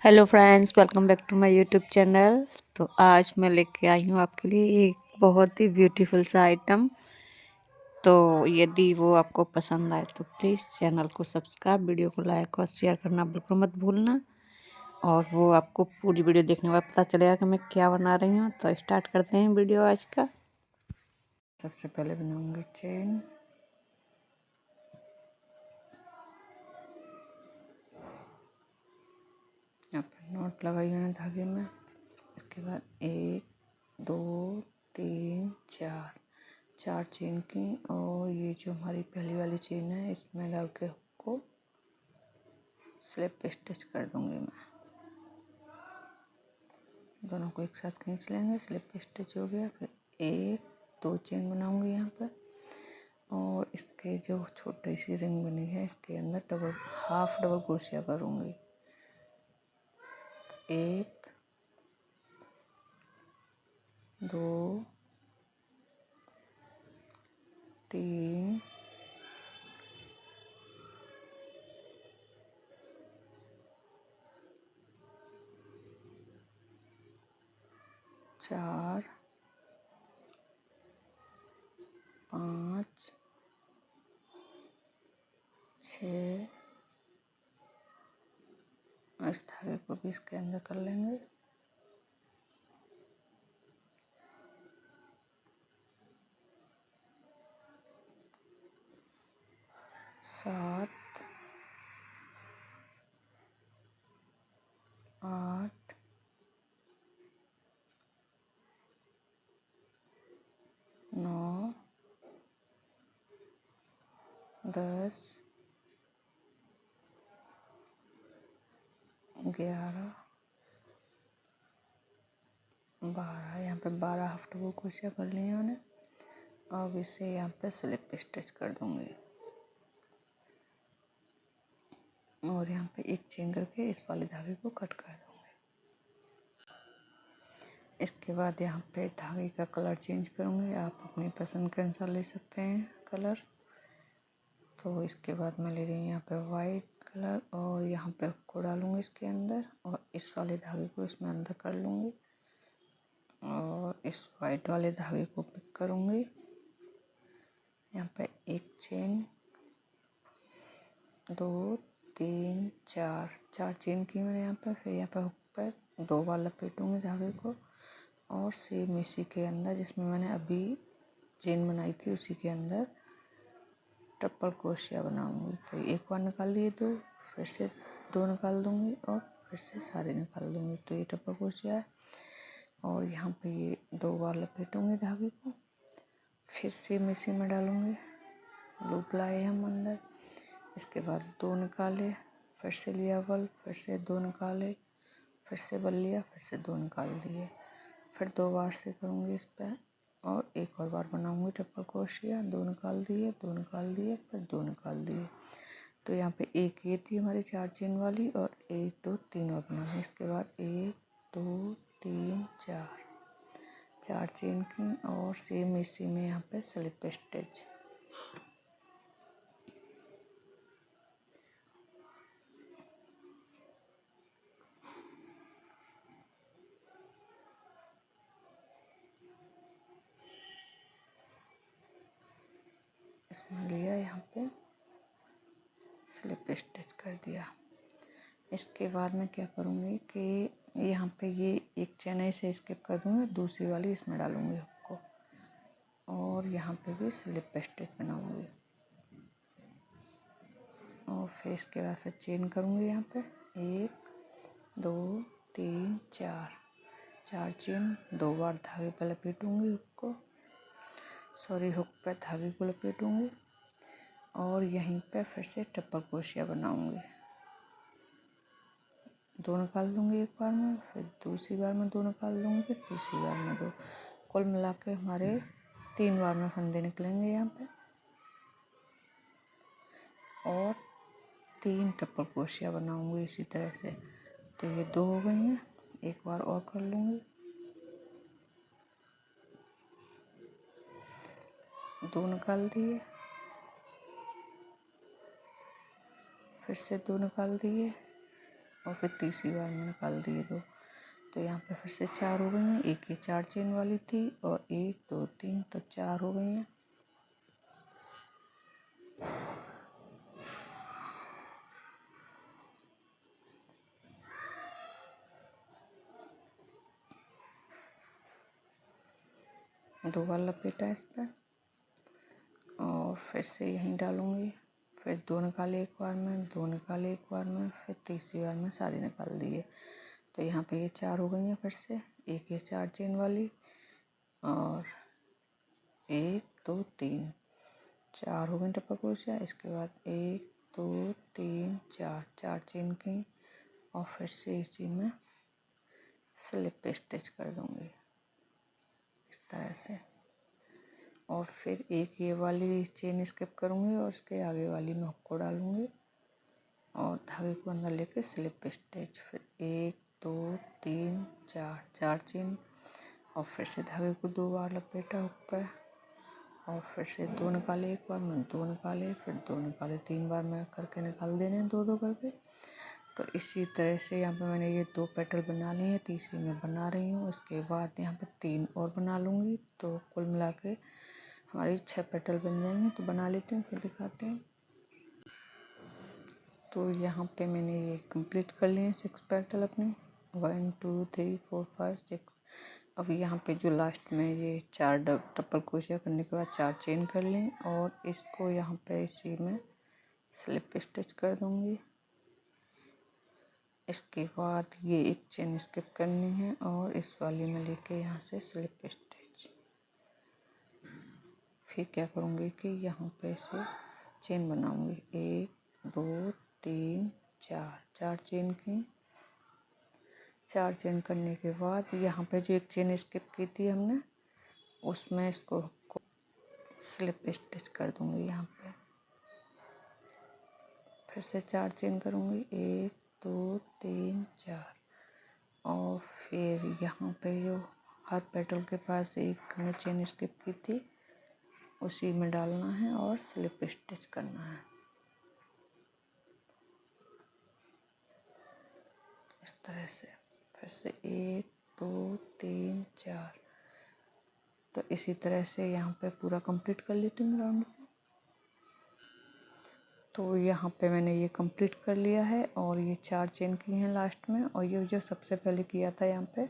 Hello friends, welcome back to my YouTube channel. तो आज मैं लेके आई हूँ आपके लिए एक बहुत ही ब्यूटीफुल सा आइटम। तो यदि वो आपको पसंद आए तो प्लीज़ चैनल को सब्सक्राइब, वीडियो को लाइक और शेयर करना बिल्कुल मत भूलना। और वो आपको पूरी वीडियो देखने के बाद पता चलेगा कि मैं क्या बना रही हूँ। तो स्टार्ट करते हैं वीडियो आज का। सबसे पहले बनाऊँगी चेन। यहाँ पर नॉट लगाई मैंने धागे में। इसके बाद 1 2 3 4 4 चेन की, और ये जो हमारी पहली वाली चेन है इसमें डाल के हुक को स्लिप स्टिच कर दूंगी मैं। दोनों को एक साथ खींच लेंगे, स्लिप स्टिच हो गया। फिर 1 2 चेन बनाऊंगी यहाँ पर, और इसके जो छोटी सी रिंग बनी है इसके अंदर हाफ डबल क्रोशिया करूंगी। 1 2 3 4 5 6, इस धागे को भी इसके अंदर कर लेंगे। 7 8 9 10 11 12। यहाँ पे 12 हाफ डबल क्रोशिया कर लिए मैंने। अब इसे यहाँ पे स्लिप स्टिच कर दूंगी, और यहाँ पे एक चेन करके इस वाले धागे को कट कर दूंगी। इसके बाद यहाँ पे धागे का कलर चेंज करूँगी। आप अपनी पसंद के अनुसार ले सकते हैं कलर। तो इसके बाद मैं ले रही हूँ यहाँ पे वाइट कलर, और यहाँ पे हुक को डालूंगी इसके अंदर, और इस वाले धागे को इसमें अंदर कर लूँगी, और इस वाइट वाले धागे को पिक करूँगी। यहाँ पे एक चेन 2 3 4 4 चेन की मैंने यहाँ पे। फिर यहाँ पे हुक पे 2 बार लपेटूंगी धागे को, और सेम इसी के अंदर जिसमें मैंने अभी चेन बनाई थी उसी के अंदर ट्रिपल क्रोशिया बनाऊंगी। तो एक बार निकाल लिए 2, फिर से 2 निकाल दूंगी, और फिर से सारे निकाल दूंगी। तो ये ट्रिपल क्रोशिया है। और यहाँ पे ये 2 बार लपेटूंगी धागे को, फिर से इसी में डालूंगी, लूप लाए हम अंदर। इसके बाद 2 निकाले, फिर से लिया बल, फिर से 2 निकाले, फिर से बल लिया, फिर से 2 निकाल लिए। फिर 2 बार से करूँगी इस पर, और एक और बार बनाऊँगी ट्रिपल क्रोशिया। 2 निकाल दिए, 2 निकाल दिए, फिर 2 निकाल दिए। तो यहाँ पे एक ये थी हमारी 4 चेन वाली, और 1 2 3 और बनाऊँगी। इसके बाद 1 2 3 4 4 चेन की, और सेम इसी में यहाँ पे स्लिप स्टिच। इसमें लिया, यहाँ पे स्लिप स्टिच कर दिया। इसके बाद मैं क्या करूँगी कि यहाँ पे ये एक चेन ऐसे स्किप कर दूँगी, दूसरी वाली इसमें डालूँगी हुक को, और यहाँ पे भी स्लिप स्टिच बनाऊँगी। और फिर इसके बाद फिर चेन करूँगी यहाँ पे 1 2 3 4 4 चेन। 2 बार धागे पर लपेटूँगी हुक को, हुक पे धागे को लपेटूँगी, और यहीं पे फिर से ट्रिपल क्रोशिया बनाऊँगी। 2 निकाल दूँगी एक बार में, फिर दूसरी बार में 2 निकाल दूँगी, फिर तीसरी बार में 2। कुल मिला के हमारे 3 बार में फंदे निकलेंगे यहाँ पे, और 3 ट्रिपल क्रोशिया बनाऊँगी इसी तरह से। तो ये 2 हो गई हैं, एक बार और कर लूँगी। 2 निकाल दिए, फिर से 2 निकाल दिए, और फिर तीसरी बार में निकाल दिए 2। तो यहाँ पे फिर से 4 हो गई हैं। एक ये 4 चेन वाली थी और 1 2 3 तो 4 हो गई हैं। दो बार लपेटा इस पर और फिर से यहीं डालूंगी। फिर 2 निकाले एक बार में, 2 निकाले एक बार में, फिर तीसरी बार में सारी निकाल दिए। तो यहाँ पे ये 4 हो गई हैं। फिर से एक ये 4 चेन वाली और 1 2 3 4 हो गई डबल क्रोशिया। इसके बाद 1 2 3 4 4 चेन की और फिर से इसी में स्लिप स्टिच कर दूंगी इस तरह से। और फिर एक ये वाली चेन स्किप करूंगी और इसके आगे वाली में हुक को डालूंगी और धागे को अंदर लेके स्लिप स्टिच। फिर 1 2 3 4 4 चेन और फिर से धागे को 2 बार लपेटा हुक पे और फिर से 2 निकाले एक बार में, 2 निकाले, फिर 2 निकाले, 3 बार में करके निकाल देने 2 करके। तो इसी तरह से यहाँ पे मैंने ये 2 पेटल बना लिए हैं, तीसरी में बना रही हूँ। उसके बाद यहाँ पे 3 और बना लूँगी। तो कुल मिला के हमारी 6 पेटल बन जाएंगे। तो बना लेते हैं फिर दिखाते हैं। तो यहाँ पे मैंने ये कंप्लीट कर लिए हैं 6 पेटल अपने 1 2 3 4 5 6। अब यहाँ पे जो लास्ट में ये 4 डबल क्रोशिया करने के बाद 4 चेन कर लें और इसको यहाँ पे इसी में स्लिप स्टिच कर दूँगी। इसके बाद ये एक चेन स्किप करनी है और इस वाली में लेके यहाँ से स्लिप स्टिच। फिर क्या करूँगी कि यहाँ पे से चेन बनाऊँगी 1 2 3 4 4 चेन की। 4 चेन करने के बाद यहाँ पे जो एक चेन स्किप की थी हमने उसमें इसको स्लिप स्टिच कर दूँगी। यहाँ पे फिर से 4 चेन करूँगी 1 2 3 4 और फिर यहाँ पे जो हर पेटल के पास एक हमने चेन स्किप की थी उसी में डालना है और स्लिप स्टिच करना है इस तरह से। फिर से 1 2 3 4। तो इसी तरह से यहाँ पे पूरा कंप्लीट कर लेती हूँ राउंड को। तो यहाँ पे मैंने ये कंप्लीट कर लिया है और ये 4 चेन की हैं लास्ट में। और ये जो सबसे पहले किया था यहाँ पे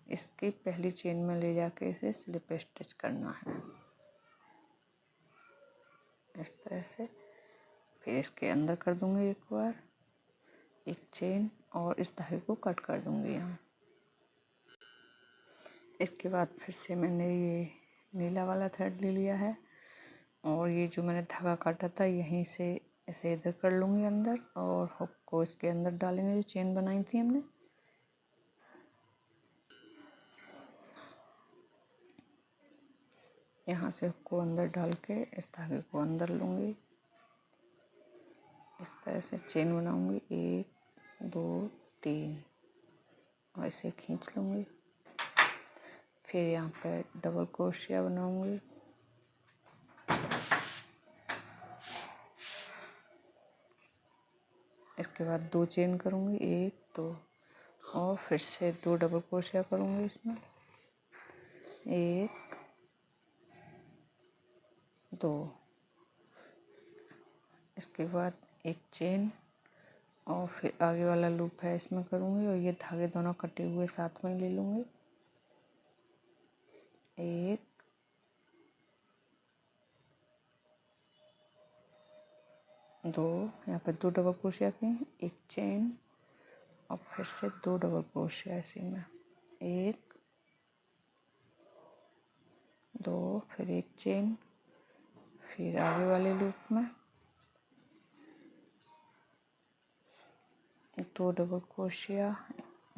इसकी पहली चेन में ले जाके इसे स्लिप स्टिच करना है इस तरह से। फिर इसके अंदर कर दूंगी एक बार एक चेन और इस धागे को कट कर दूंगी यहाँ। इसके बाद फिर से मैंने ये नीला वाला थ्रेड ले लिया है और ये जो मैंने धागा काटा था यहीं से ऐसे इधर कर लूँगी अंदर और हुक को इसके अंदर डालेंगे जो चेन बनाई थी हमने। यहाँ से हुक को अंदर डाल के इस धागे को अंदर लूँगी इस तरह से चेन बनाऊँगी 1 2 3 और इसे खींच लूँगी। फिर यहाँ पे डबल क्रोशिया बनाऊँगी इसके बाद 2 चेन करूँगी 1 2 और फिर से 2 डबल क्रोशिया करूँगी इसमें 1 2। इसके बाद एक चेन और फिर आगे वाला लूप है इसमें करूँगी और ये धागे दोनों कटे हुए साथ में ले लूँगी 1 2। यहाँ पे 2 डबल क्रोशिया की एक चेन और फिर से 2 डबल क्रोशिया इसी में 1 2 फिर एक चेन फिर आगे वाले लूप में 2 डबल क्रोशिया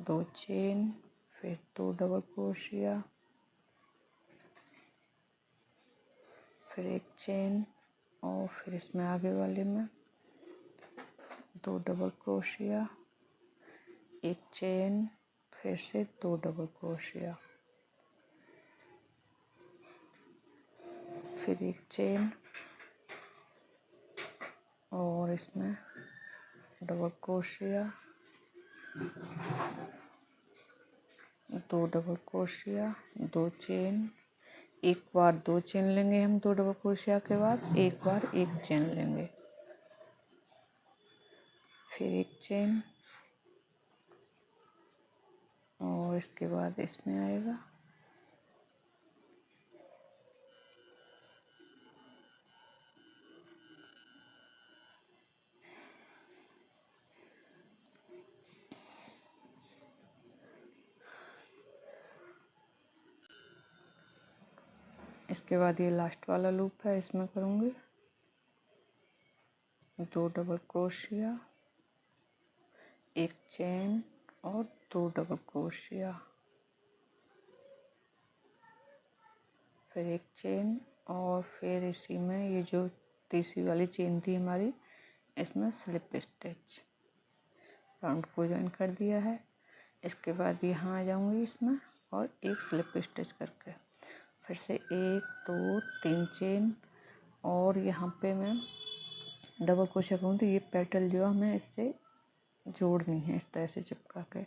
2 चेन फिर 2 डबल क्रोशिया फिर एक चेन और फिर इसमें आगे वाले में 2 डबल क्रोशिया एक चेन फिर से 2 डबल क्रोशिया फिर एक चेन और इसमें डबल क्रोशिया दो डबल क्रोशिया, दो चेन, एक बार दो चेन लेंगे हम दो डबल क्रोशिया के बाद, एक बार एक चेन लेंगे, फिर एक चेन और इसके बाद इसमें आएगा इसके बाद ये लास्ट वाला लूप है, इसमें करूँगी दो डबल क्रोशिया, एक चेन और दो डबल क्रोशिया, फिर एक चेन और फिर इसी में ये जो तीसरी वाली चेन थी हमारी, इसमें स्लिप स्टिच राउंड को ज्वाइन कर दिया है। इसके बाद यहाँ आ जाऊँगी इसमें और एक स्लिप स्टिच करके फिर से एक दो तीन चेन और यहाँ पे मैं डबल क्रोशिया करूँगी। तो ये पेटल जो हमें इससे जोड़नी है इस तरह से चिपका के।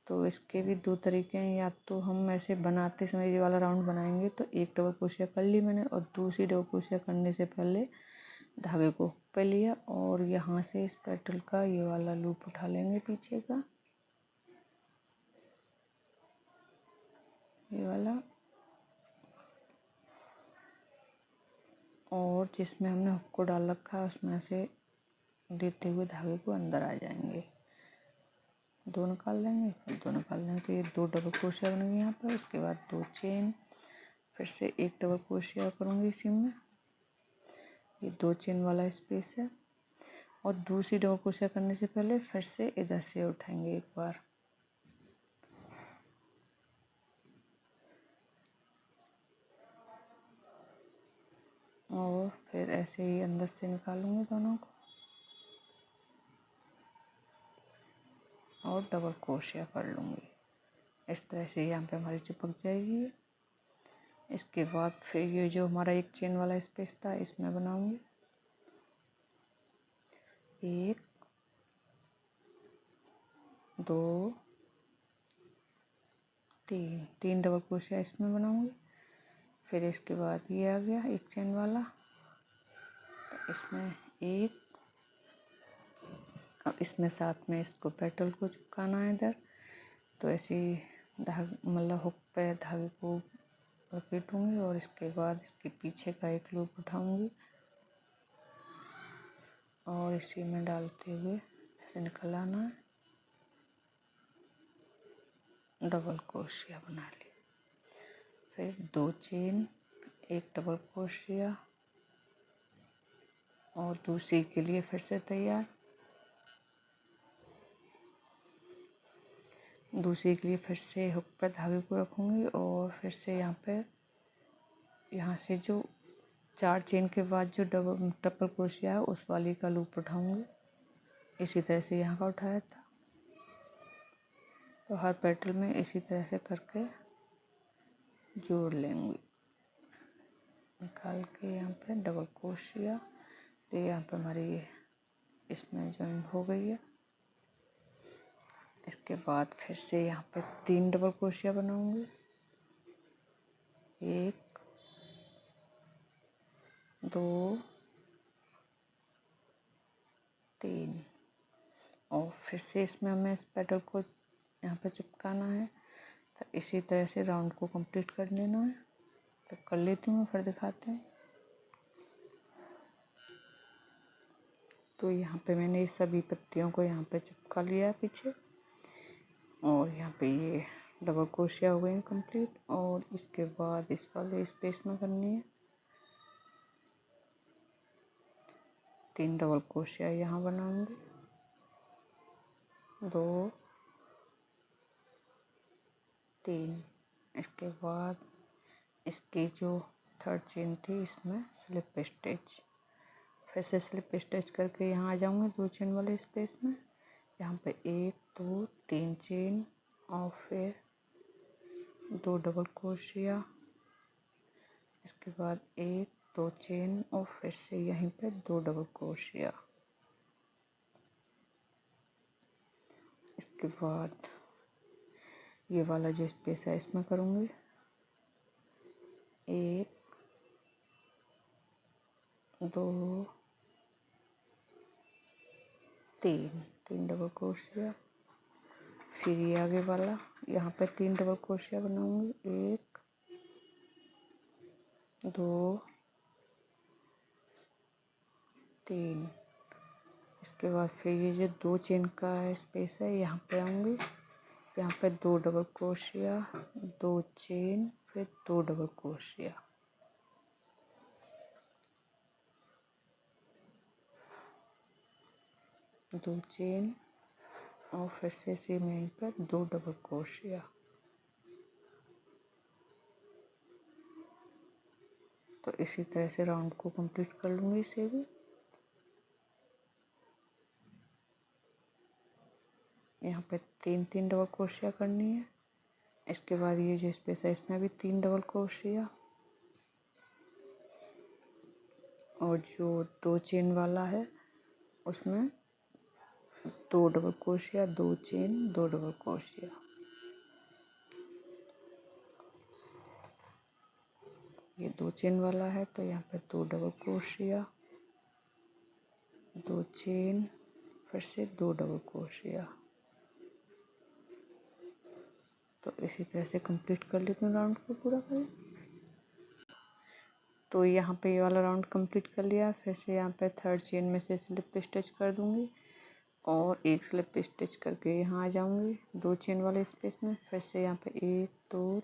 तो इसके भी दो तरीके हैं, या तो हम ऐसे बनाते समय ये वाला राउंड बनाएंगे तो एक डबल क्रोशिया कर ली मैंने और दूसरी डबल क्रोशिया करने से पहले धागे को पे लिया और यहाँ से इस पेटल का ये वाला लूप उठा लेंगे पीछे का, ये वाला, और जिसमें हमने हुक को डाल रखा है उसमें से देते हुए धागे को अंदर आ जाएंगे, दो निकाल लेंगे, फिर दो निकाल लेंगे। तो ये दो डबल क्रोशिया बनेंगे यहाँ पर। इसके बाद दो चेन, फिर से एक डबल क्रोशिया करूँगी इसी में, ये दो चेन वाला स्पेस है और दूसरी डबल क्रोशिया करने से पहले फिर से इधर से उठाएंगे एक बार, और फिर ऐसे ही अंदर से निकालूंगी दोनों को और डबल क्रोशिया कर लूँगी। इस तरह से यहाँ पे हमारी चिपक जाएगी। इसके बाद फिर ये जो हमारा एक चेन वाला स्पेस था इसमें बनाऊंगी एक दो तीन, तीन डबल क्रोशिया इसमें बनाऊंगी। फिर इसके बाद ये आ गया एक चेन वाला, इसमें एक, अब इसमें साथ में इसको पेटल को चिपकाना है इधर। तो ऐसे ही मतलब हुक पे धागे को लपेटूंगी और इसके बाद इसके पीछे का एक लूप उठाऊंगी और इसी में डालते हुए ऐसे निकल आना है, डबल क्रोशिया बना ली। फिर दो चेन, एक डबल क्रोशिया और दूसरी के लिए फिर से तैयार। दूसरी के लिए फिर से हुक पर धागे को रखूँगी और फिर से यहाँ से जो चार चेन के बाद जो डबल क्रोशिया है उस वाली का लूप उठाऊँगी, इसी तरह से यहाँ का उठाया था। तो हर पेटल में इसी तरह से करके जोड़ लेंगे, निकाल के यहाँ पे डबल क्रोशिया। तो यहाँ पे हमारी इसमें जॉइन हो गई है। इसके बाद फिर से यहाँ पे तीन डबल क्रोशिया बनाऊंगी, एक दो तीन, और फिर से इसमें हमें इस पेटल को यहाँ पे चिपकाना है। तो इसी तरह से राउंड को कंप्लीट कर लेना है। तो कर लेती हूँ, फिर दिखाते हैं। तो यहाँ पे मैंने इस सभी पत्तियों को यहाँ पे चिपका लिया है पीछे, और यहाँ पे ये डबल क्रोशिया हो गई कंप्लीट। और इसके बाद इस वाले स्पेस में करनी है तीन डबल क्रोशिया, यहाँ बनाऊंगी दो तीन। इसके बाद इसकी जो थर्ड चेन थी इसमें स्लिप स्टिच, फिर से स्लिप स्टिच करके यहाँ आ जाऊँगी दो चेन वाले स्पेस में। यहाँ पे एक दो तीन चेन और फिर दो डबल क्रोशिया, इसके बाद एक दो चेन और फिर से यहीं पे दो डबल क्रोशिया। इसके बाद ये वाला जो स्पेस है इसमें करूँगी 1 2 3 डबल क्रोशिया। फिर ये आगे वाला यहाँ पे 3 डबल क्रोशिया बनाऊंगी 1 2 3। इसके बाद फिर ये जो 2 चेन का स्पेस है यहाँ पे आऊँगी, यहाँ पे 2 डबल क्रोशिया 2 चेन फिर 2 डबल क्रोशिया। दो चेन और फिर से सेम यहीं पर 2 डबल क्रोशिया। तो इसी तरह से राउंड को कंप्लीट कर लूँगी। इसे भी यहाँ पे 3 डबल क्रोशिया करनी है। इसके बाद ये जो स्पेस है इसमें भी 3 डबल क्रोशिया और जो 2 चेन वाला है उसमें 2 double crochet 2 chain 2 double crochet. ये 2 चेन वाला है तो यहाँ पे 2 डबल क्रोशिया 2 चेन फिर से 2 डबल क्रोशिया। तो इसी तरह से कंप्लीट कर लेती हूँ राउंड को पूरा करें। तो यहाँ पे ये वाला राउंड कंप्लीट कर लिया। फिर से यहाँ पे 3rd चेन में से स्लिप स्टिच कर दूँगी और एक स्लिप स्टिच करके यहाँ आ जाऊँगी 2 चेन वाले स्पेस में। फिर से यहाँ पे 1 2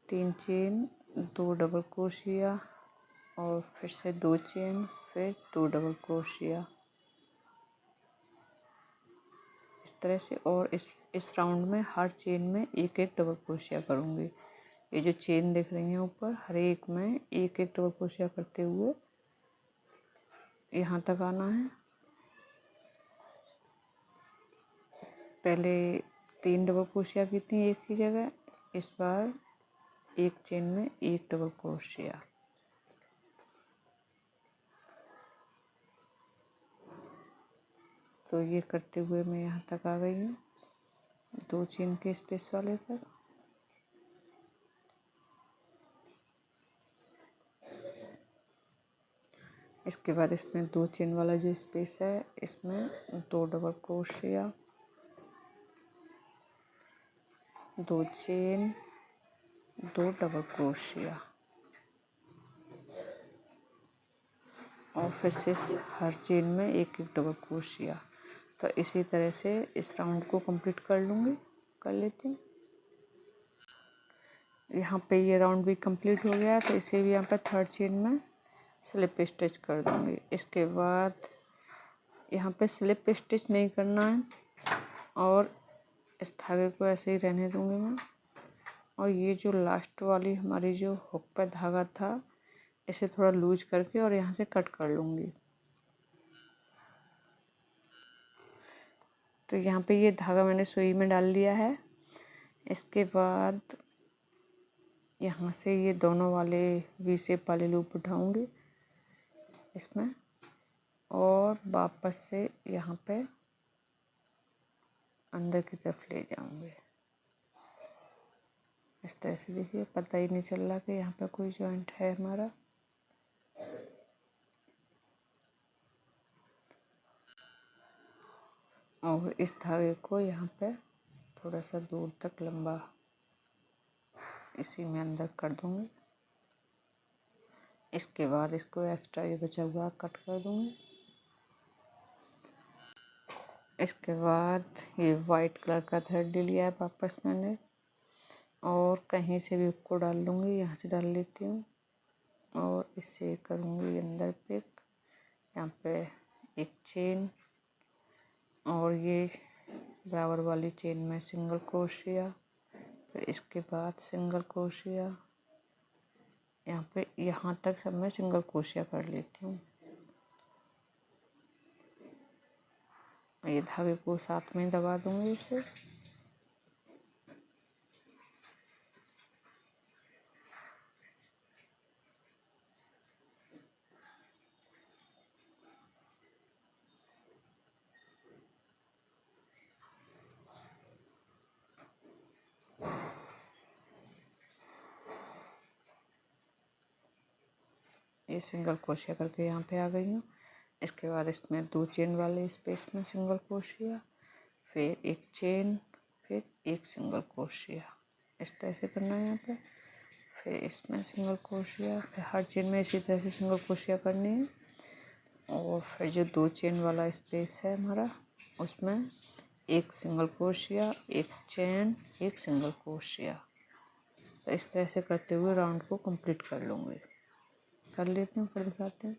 3 चेन 2 डबल क्रोशिया और फिर से 2 चेन फिर 2 डबल क्रोशिया इस तरह से। और इस राउंड में हर चेन में एक डबल क्रोशिया करूँगी। ये जो चेन दिख रही हैं ऊपर हर एक में एक डबल क्रोशिया करते हुए यहाँ तक आना है। पहले 3 डबल क्रोशिया की थी एक ही जगह, इस बार एक चेन में एक डबल क्रोशिया। तो ये करते हुए मैं यहाँ तक आ गई हूँ 2 चेन के स्पेस वाले पर। इसके बाद इसमें 2 चेन वाला जो स्पेस है इसमें 2 double crochet 2 chain 2 double crochet और फिर से हर चेन में एक डबल क्रोशिया। तो इसी तरह से इस राउंड को कंप्लीट कर लेती हूँ। यहाँ पे ये राउंड भी कंप्लीट हो गया तो इसे भी यहाँ पे 3rd चेन में स्लिप स्टिच कर दूँगी। इसके बाद यहाँ पे स्लिप स्टिच नहीं करना है और इस धागे को ऐसे ही रहने दूँगी मैं। और ये जो लास्ट वाली हमारी जो हुक पे धागा था इसे थोड़ा लूज करके और यहाँ से कट कर लूँगी। तो यहाँ पे ये धागा मैंने सुई में डाल लिया है। इसके बाद यहाँ से ये दोनों वाले वी शेप वाले लूप उठाऊँगी इसमें और वापस से यहाँ पे अंदर की तरफ ले जाऊँगी। इस तरह से देखिए पता ही नहीं चल रहा कि यहाँ पे कोई जॉइंट है हमारा। और इस धागे को यहाँ पे थोड़ा सा दूर तक लंबा इसी में अंदर कर दूँगी। इसके बाद इसको एक्स्ट्रा ये बचा हुआ कट कर दूँगी। इसके बाद ये वाइट कलर का थ्रेड ले लिया है वापस मैंने और कहीं से भी उसको डाल लूँगी। यहाँ से डाल लेती हूँ और इसे करूँगी अंदर पिक। यहाँ पे एक चेन और ये बराबर वाली चेन में सिंगल क्रोशिया, फिर इसके बाद सिंगल क्रोशिया। यहाँ पे यहाँ तक सब मैं सिंगल क्रोशिया कर लेती हूँ। ये धागे को साथ में दबा दूँगी इसे। ये सिंगल क्रोशिया करके यहाँ पे आ गई हूँ। इसके बाद इसमें 2 चेन वाले स्पेस में सिंगल क्रोशिया, फिर एक चेन, फिर एक सिंगल क्रोशिया, इस तरह से करना है यहाँ पे। फिर इसमें सिंगल क्रोशिया, फिर हर चेन में इसी तरह से सिंगल क्रोशिया करनी है। और फिर जो 2 चेन वाला स्पेस है हमारा, उसमें एक सिंगल क्रोशिया, एक चेन, एक सिंगल क्रोशिया। तो इस तरह से करते हुए राउंड को कंप्लीट कर लूँगी। कर लेती हूँ, फिर दिखाते हैं।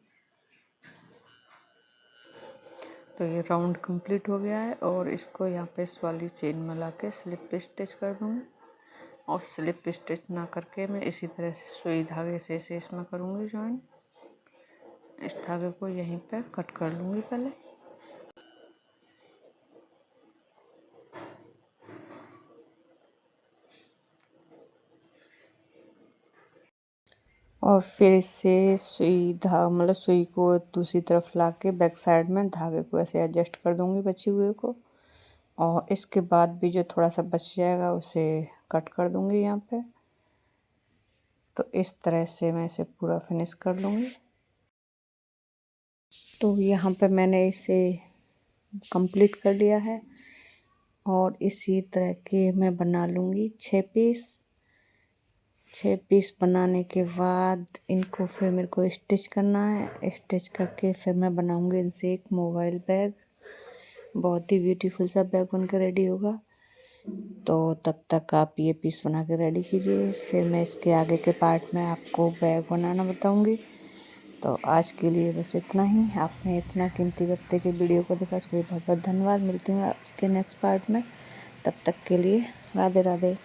तो ये राउंड कंप्लीट हो गया है और इसको यहाँ पे इस वाली चेन में ला के स्लिप पे स्टिच कर दूँगी। और स्लिप पे स्टिच ना करके मैं इसी तरह से सुई धागे से इसे इसमें करूँगी जॉइन। इस धागे को यहीं पे कट कर लूँगी पहले। और फिर इसे मतलब सुई को दूसरी तरफ ला के बैक साइड में धागे को ऐसे एडजस्ट कर दूँगी बचे हुए को। और इसके बाद भी जो थोड़ा सा बच जाएगा उसे कट कर दूँगी यहाँ पे। तो इस तरह से मैं इसे पूरा फिनिश कर लूँगी। तो यहाँ पे मैंने इसे कंप्लीट कर लिया है और इसी तरह के मैं बना लूँगी 6 पीस। 6 पीस बनाने के बाद इनको फिर मेरे को स्टिच करना है। स्टिच करके फिर मैं बनाऊँगी इनसे एक मोबाइल बैग। बहुत ही ब्यूटीफुल सा बैग बनकर रेडी होगा। तो तब तक आप ये पीस बना के रेडी कीजिए, फिर मैं इसके आगे के पार्ट में आपको बैग बनाना बताऊँगी। तो आज के लिए बस इतना ही। आपने इतना कीमती वक्त के वीडियो को देखा, उसके लिए बहुत बहुत धन्यवाद। मिलती हूँ आज के नेक्स्ट पार्ट में। तब तक के लिए राधे राधे।